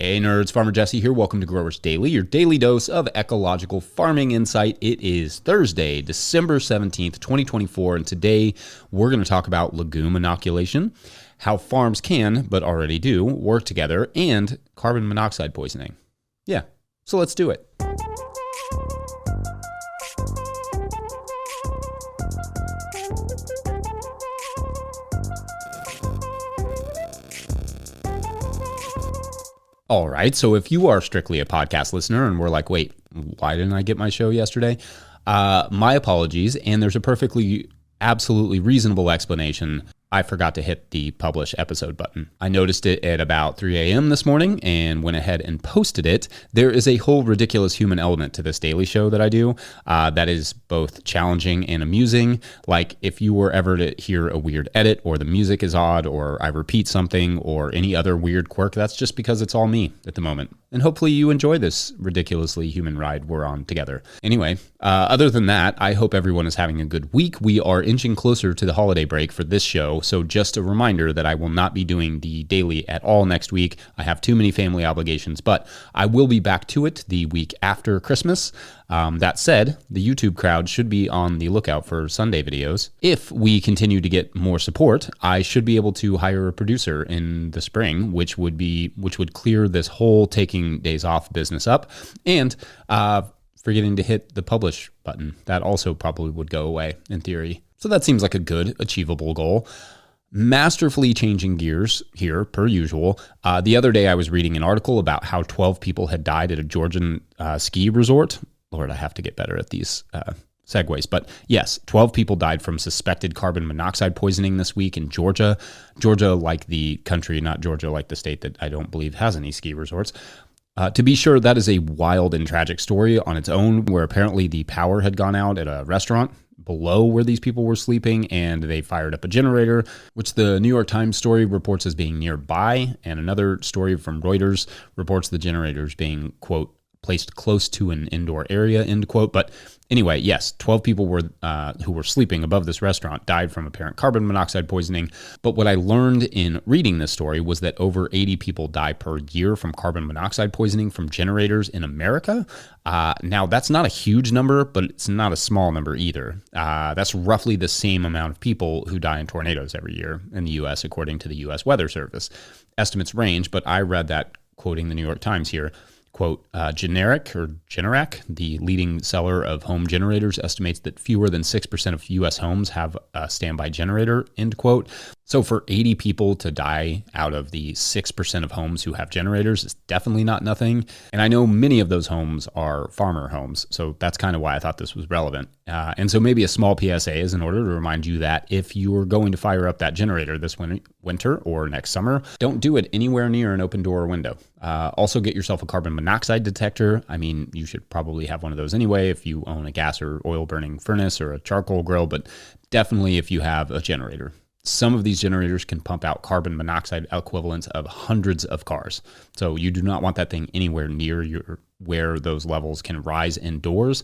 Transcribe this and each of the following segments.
Hey nerds, Farmer Jesse here. Welcome to Growers Daily, your daily dose of ecological farming insight. It is Thursday, December 17th, 2024, and today we're going to talk about legume inoculation, how farms can, but already do, work together, and carbon monoxide poisoning. Yeah, so let's do it. All right, so if you are strictly a podcast listener and we're like, wait, why didn't I get my show yesterday? My apologies, and there's a perfectly, absolutely reasonable explanation. I forgot to hit the publish episode button. I noticed it at about 3 a.m. this morning and went ahead and posted it. There is a whole ridiculous human element to this daily show that I do that is both challenging and amusing. Like if you were ever to hear a weird edit or the music is odd or I repeat something or any other weird quirk, that's just because it's all me at the moment. And hopefully you enjoy this ridiculously human ride we're on together. Anyway, other than that, I hope everyone is having a good week. We are inching closer to the holiday break for this show. So just a reminder that I will not be doing the daily at all next week. I have too many family obligations, but I will be back to it the week after Christmas. That said, the YouTube crowd should be on the lookout for Sunday videos. If we continue to get more support, I should be able to hire a producer in the spring, which would clear this whole taking days off business up, and forgetting to hit the publish button. That also probably would go away in theory. So that seems like a good, achievable goal. Masterfully changing gears here, per usual. The other day I was reading an article about how 12 people had died at a Georgian ski resort. Lord, I have to get better at these segues. But yes, 12 people died from suspected carbon monoxide poisoning this week in Georgia. Georgia like the country, not Georgia like the state that I don't believe has any ski resorts. To be sure, that is a wild and tragic story on its own, where apparently the power had gone out at a restaurant below where these people were sleeping, and they fired up a generator, which the New York Times story reports as being nearby, and another story from Reuters reports the generators being, quote, placed close to an indoor area, end quote. But anyway, yes, 12 people who were sleeping above this restaurant died from apparent carbon monoxide poisoning. But what I learned in reading this story was that over 80 people die per year from carbon monoxide poisoning from generators in America. Now, that's not a huge number, but it's not a small number either. That's roughly the same amount of people who die in tornadoes every year in the U.S., according to the U.S. Weather Service. Estimates range, but I read that quoting the New York Times here. Quote, Generac, the leading seller of home generators, estimates that fewer than 6% of U.S. homes have a standby generator, end quote. So for 80 people to die out of the 6% of homes who have generators is definitely not nothing. And I know many of those homes are farmer homes, so that's kind of why I thought this was relevant. And so maybe a small PSA is in order to remind you that if you're going to fire up that generator this winter or next summer, don't do it anywhere near an open door or window. Also get yourself a carbon monoxide detector. I mean, you should probably have one of those anyway if you own a gas or oil burning furnace or a charcoal grill, but definitely if you have a generator. Some of these generators can pump out carbon monoxide equivalents of hundreds of cars. So you do not want that thing anywhere near where those levels can rise indoors.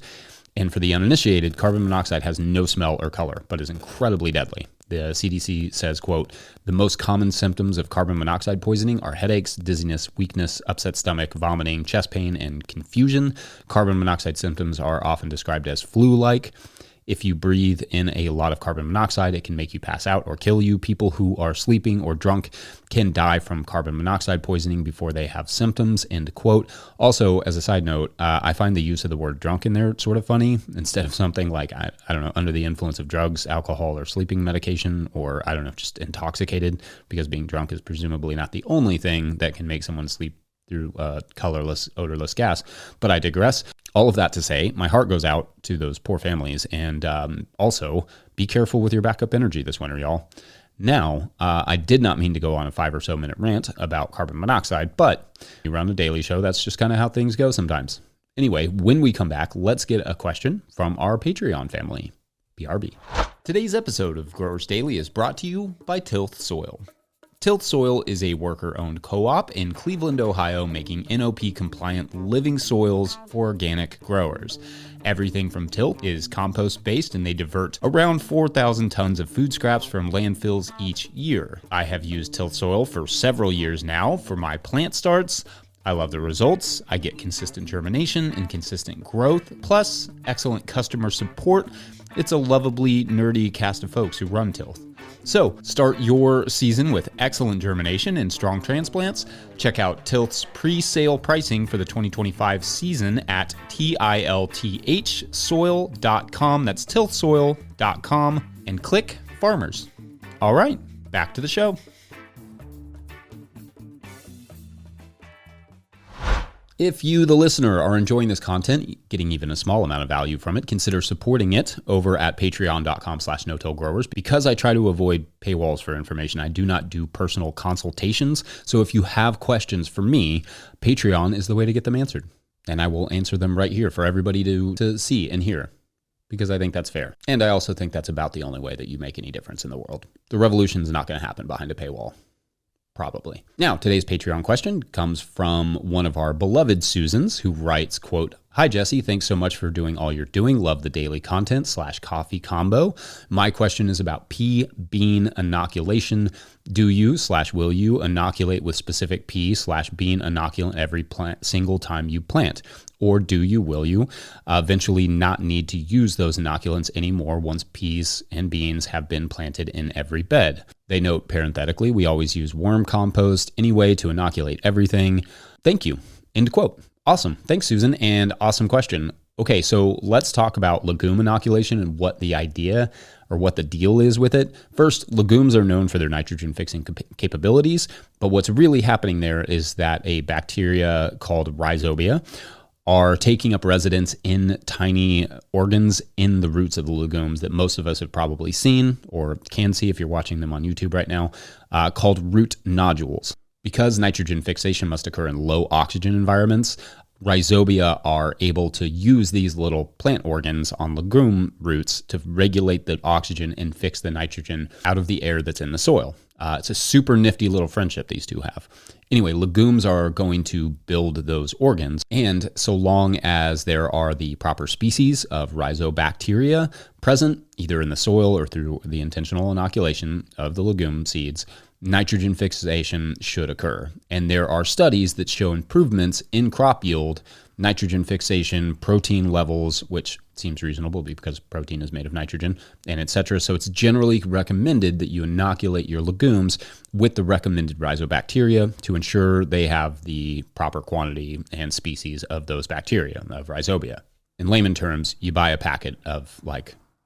And for the uninitiated, carbon monoxide has no smell or color, but is incredibly deadly. The CDC says, quote, the most common symptoms of carbon monoxide poisoning are headaches, dizziness, weakness, upset stomach, vomiting, chest pain, and confusion. Carbon monoxide symptoms are often described as flu-like. If you breathe in a lot of carbon monoxide, it can make you pass out or kill you. People who are sleeping or drunk can die from carbon monoxide poisoning before they have symptoms, end quote. Also, as a side note, I find the use of the word drunk in there sort of funny. Instead of something like, I don't know, under the influence of drugs, alcohol, or sleeping medication, or I don't know, just intoxicated, because being drunk is presumably not the only thing that can make someone sleep through colorless, odorless gas. But I digress. All of that to say, my heart goes out to those poor families. And also, be careful with your backup energy this winter, y'all. Now, I did not mean to go on a 5 or so minute rant about carbon monoxide, but you run a daily show. That's just kind of how things go sometimes. Anyway, when we come back, let's get a question from our Patreon family, BRB. Today's episode of Growers Daily is brought to you by Tilth Soil. Tilth Soil is a worker-owned co-op in Cleveland, Ohio, making NOP-compliant living soils for organic growers. Everything from Tilth is compost-based, and they divert around 4,000 tons of food scraps from landfills each year. I have used Tilth Soil for several years now for my plant starts. I love the results. I get consistent germination and consistent growth, plus excellent customer support. It's a lovably nerdy cast of folks who run Tilth. So start your season with excellent germination and strong transplants. Check out Tilth's pre-sale pricing for the 2025 season at tilthsoil.com. That's tilthsoil.com, and click Farmers. All right, back to the show. If you, the listener, are enjoying this content, getting even a small amount of value from it, consider supporting it over at patreon.com/no-till-growers. Because I try to avoid paywalls for information, I do not do personal consultations. So if you have questions for me, Patreon is the way to get them answered. And I will answer them right here for everybody to see and hear, because I think that's fair. And I also think that's about the only way that you make any difference in the world. The revolution is not going to happen behind a paywall. Probably. Now, today's Patreon question comes from one of our beloved Susans, who writes, quote, "Hi, Jesse. Thanks so much for doing all you're doing. Love the daily content / coffee combo. My question is about pea bean inoculation. Do you / will you inoculate with specific pea / bean inoculant every single time you plant? Or will you eventually not need to use those inoculants anymore once peas and beans have been planted in every bed?" They note parenthetically, "We always use worm compost anyway to inoculate everything. Thank you." End quote. Awesome. Thanks, Susan. And awesome question. Okay, so let's talk about legume inoculation and what the idea or what the deal is with it. First, legumes are known for their nitrogen fixing capabilities, but what's really happening there is that a bacteria called rhizobia are taking up residence in tiny organs in the roots of the legumes that most of us have probably seen or can see if you're watching them on YouTube right now, called root nodules. Because nitrogen fixation must occur in low oxygen environments, rhizobia are able to use these little plant organs on legume roots to regulate the oxygen and fix the nitrogen out of the air that's in the soil. It's a super nifty little friendship these two have. Anyway, legumes are going to build those organs, and so long as there are the proper species of rhizobacteria present, either in the soil or through the intentional inoculation of the legume seeds, nitrogen fixation should occur. And there are studies that show improvements in crop yield, nitrogen fixation, protein levels, which seems reasonable because protein is made of nitrogen, and etc. So it's generally recommended that you inoculate your legumes with the recommended rhizobacteria to ensure they have the proper quantity and species of those bacteria, of rhizobia. In layman terms, you buy a packet of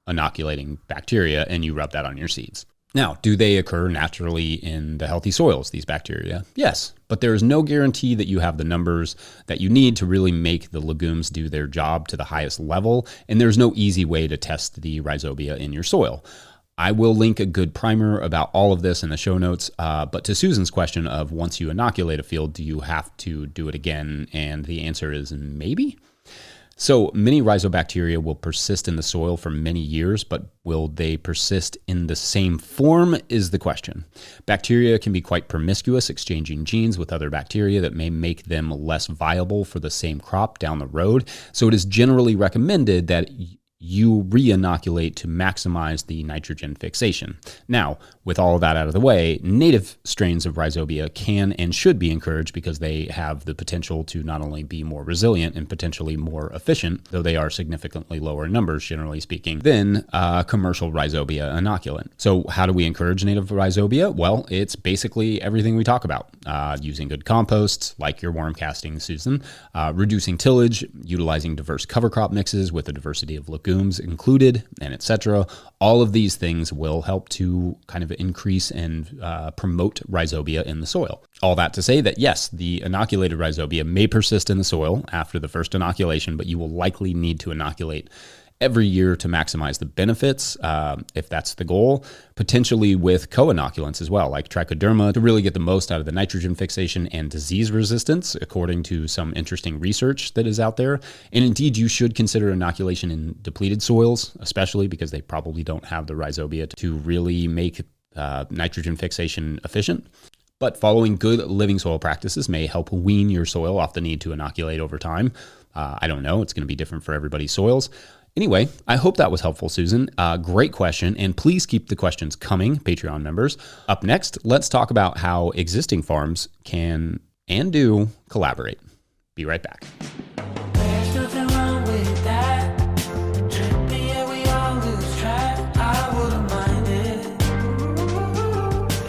inoculating bacteria and you rub that on your seeds. Now, do they occur naturally in the healthy soils, these bacteria? Yes, but there is no guarantee that you have the numbers that you need to really make the legumes do their job to the highest level, and there's no easy way to test the rhizobia in your soil. I will link a good primer about all of this in the show notes, but to Susan's question of once you inoculate a field, do you have to do it again? And the answer is maybe. So many rhizobacteria will persist in the soil for many years, but will they persist in the same form is the question. Bacteria can be quite promiscuous, exchanging genes with other bacteria that may make them less viable for the same crop down the road. So it is generally recommended that you re-inoculate to maximize the nitrogen fixation. Now, with all of that out of the way, native strains of rhizobia can and should be encouraged because they have the potential to not only be more resilient and potentially more efficient, though they are significantly lower in numbers, generally speaking, than commercial rhizobia inoculant. So how do we encourage native rhizobia? Well, it's basically everything we talk about. Using good composts, like your worm casting, Susan, reducing tillage, utilizing diverse cover crop mixes with a diversity of legumes included, and etc. All of these things will help to kind of increase and promote rhizobia in the soil. All that to say that yes, the inoculated rhizobia may persist in the soil after the first inoculation, but you will likely need to inoculate every year to maximize the benefits, if that's the goal, potentially with co-inoculants as well, like trichoderma, to really get the most out of the nitrogen fixation and disease resistance, according to some interesting research that is out there. And indeed, you should consider inoculation in depleted soils, especially because they probably don't have the rhizobia to really make nitrogen fixation efficient. But following good living soil practices may help wean your soil off the need to inoculate over time. I don't know. It's going to be different for everybody's soils. Anyway, I hope that was helpful, Susan. Great question, and please keep the questions coming, Patreon members. Up next, let's talk about how existing farms can and do collaborate. Be right back. There's nothing wrong with that. Trippy, yeah, we all lose track. I wouldn't mind it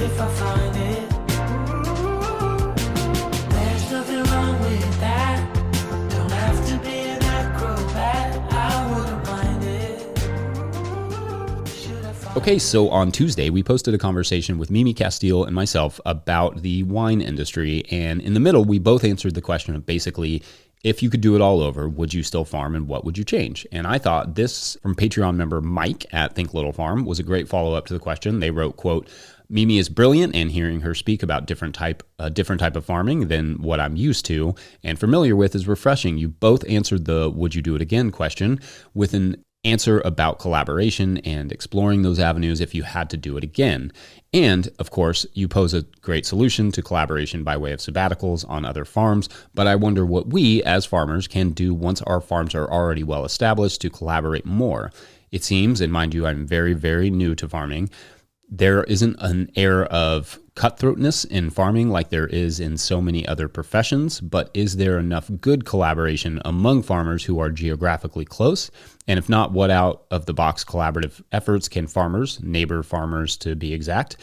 if I find it. There's nothing wrong with that. Don't have to be an acrobat. I wouldn't mind it. Should I find Okay, so on Tuesday, we posted a conversation with Mimi Castile and myself about the wine industry. And in the middle, we both answered the question of basically, if you could do it all over, would you still farm and what would you change? And I thought this from Patreon member Mike at Think Little Farm was a great follow-up to the question. They wrote, quote, Mimi is brilliant, and hearing her speak about different type of farming than what I'm used to and familiar with is refreshing. You both answered the would you do it again question with an answer about collaboration and exploring those avenues if you had to do it again. And of course, you pose a great solution to collaboration by way of sabbaticals on other farms, but I wonder what we as farmers can do once our farms are already well established to collaborate more. It seems, and mind you, I'm very, very new to farming, there isn't an air of cutthroatness in farming like there is in so many other professions, but is there enough good collaboration among farmers who are geographically close? And if not, what out of the box collaborative efforts can farmers, neighbor farmers to be exact,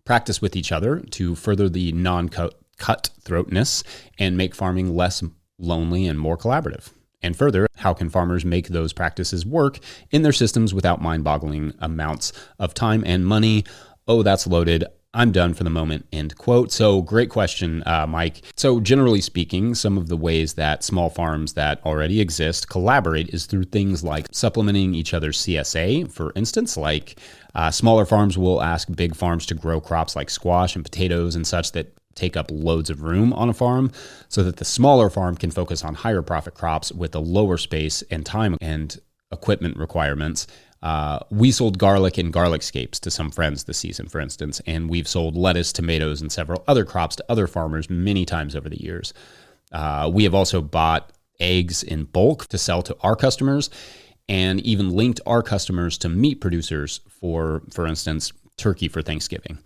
practice with each other to further the non-cutthroatness and make farming less lonely and more collaborative? And further, how can farmers make those practices work in their systems without mind-boggling amounts of time and money? Oh, that's loaded. I'm done for the moment, end quote. So great question, Mike. So generally speaking, some of the ways that small farms that already exist collaborate is through things like supplementing each other's CSA. For instance, like smaller farms will ask big farms to grow crops like squash and potatoes and such that take up loads of room on a farm so that the smaller farm can focus on higher profit crops with a lower space and time and equipment requirements. We sold garlic and garlic scapes to some friends this season, for instance, and we've sold lettuce, tomatoes, and several other crops to other farmers many times over the years. We have also bought eggs in bulk to sell to our customers and even linked our customers to meat producers for instance, turkey for Thanksgiving.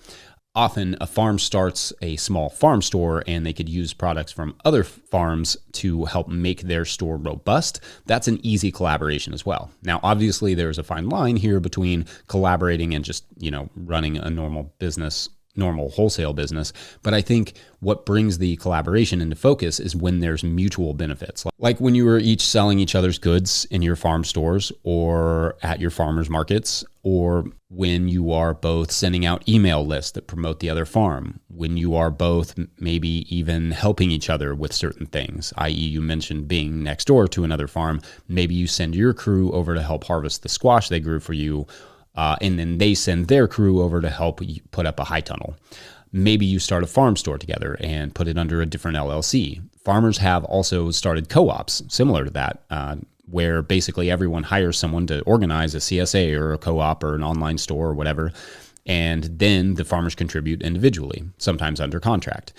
Often a farm starts a small farm store and they could use products from other farms to help make their store robust. That's an easy collaboration as well. Now, obviously there's a fine line here between collaborating and just, running a normal business, normal wholesale business. But I think what brings the collaboration into focus is when there's mutual benefits. Like when you are each selling each other's goods in your farm stores or at your farmers markets, or when you are both sending out email lists that promote the other farm, when you are both maybe even helping each other with certain things, i.e. you mentioned being next door to another farm, maybe you send your crew over to help harvest the squash they grew for you, and then they send their crew over to help you put up a high tunnel. Maybe you start a farm store together and put it under a different LLC. Farmers have also started co-ops similar to that, where basically everyone hires someone to organize a CSA or a co-op or an online store or whatever, and then the farmers contribute individually, sometimes under contract.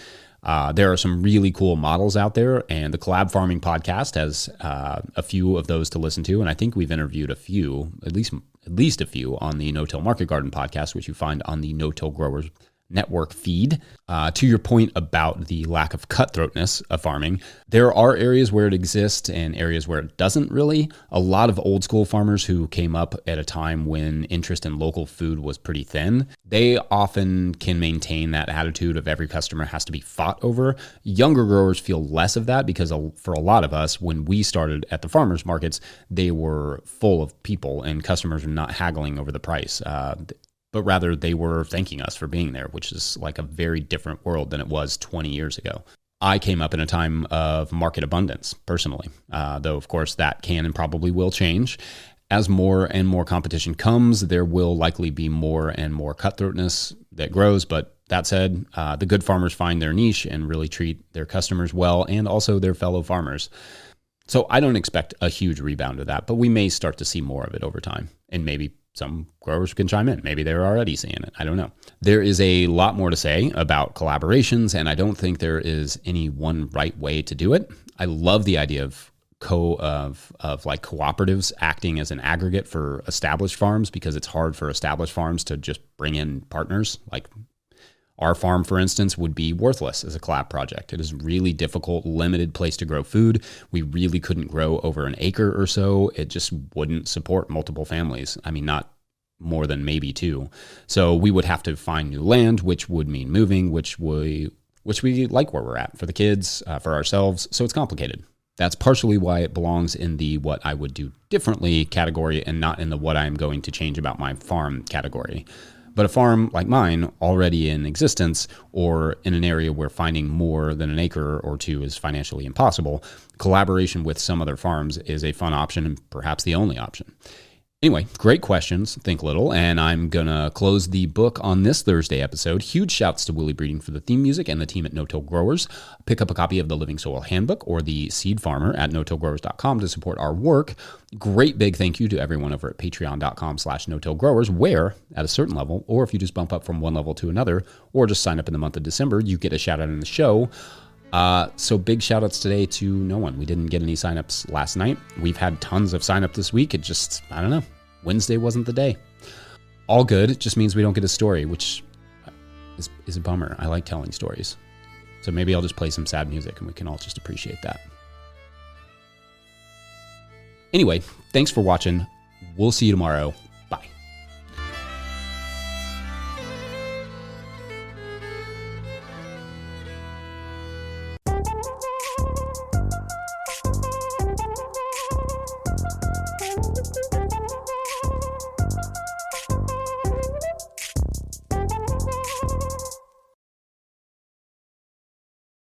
There are some really cool models out there, and the Collab Farming podcast has a few of those to listen to, and I think we've interviewed a few, at least a few, on the No-Till Market Garden podcast, which you find on the No-Till Growers Network feed. To your point about the lack of cutthroatness of farming, there are areas where it exists and areas where it doesn't really. A lot of old school farmers who came up at a time when interest in local food was pretty thin, they often can maintain that attitude of every customer has to be fought over. Younger growers feel less of that because for a lot of us, when we started at the farmers markets, they were full of people and customers were not haggling over the price. But rather they were thanking us for being there, which is like a very different world than it was 20 years ago. I came up in a time of market abundance, personally, though, of course, that can and probably will change. As more and more competition comes, there will likely be more and more cutthroatness that grows. But that said, the good farmers find their niche and really treat their customers well and also their fellow farmers. So I don't expect a huge rebound of that, but we may start to see more of it over time, and maybe some growers can chime in. Maybe they're already seeing it. I don't know. There is a lot more to say about collaborations, and I don't think there is any one right way to do it. I love the idea of like cooperatives acting as an aggregate for established farms, because it's hard for established farms to just bring in partners. Like Our farm, for instance, would be worthless as a collab project. It is really difficult, limited place to grow food. We really couldn't grow over an acre or so. It just wouldn't support multiple families. I mean, not more than maybe 2. So we would have to find new land, which would mean moving, which we like where we're at for the kids, for ourselves. So it's complicated. That's partially why it belongs in the what I would do differently category and not in the what I'm going to change about my farm category. But a farm like mine, already in existence, or in an area where finding more than an acre or 2 is financially impossible, collaboration with some other farms is a fun option and perhaps the only option. Anyway, great questions, think little, and I'm going to close the book on this Thursday episode. Huge shouts to Willie Breeding for the theme music and the team at No-Till Growers. Pick up a copy of the Living Soil Handbook or the Seed Farmer at no-tillgrowers.com to support our work. Great big thank you to everyone over at patreon.com/no-tillgrowers, where at a certain level, or if you just bump up from one level to another, or just sign up in the month of December, you get a shout out in the show. So big shout outs today to no one. We didn't get any signups last night. We've had tons of signups this week. It just, I don't know. Wednesday wasn't the day. All good. It just means we don't get a story, which is a bummer. I like telling stories. So maybe I'll just play some sad music and we can all just appreciate that. Anyway, thanks for watching. We'll see you tomorrow.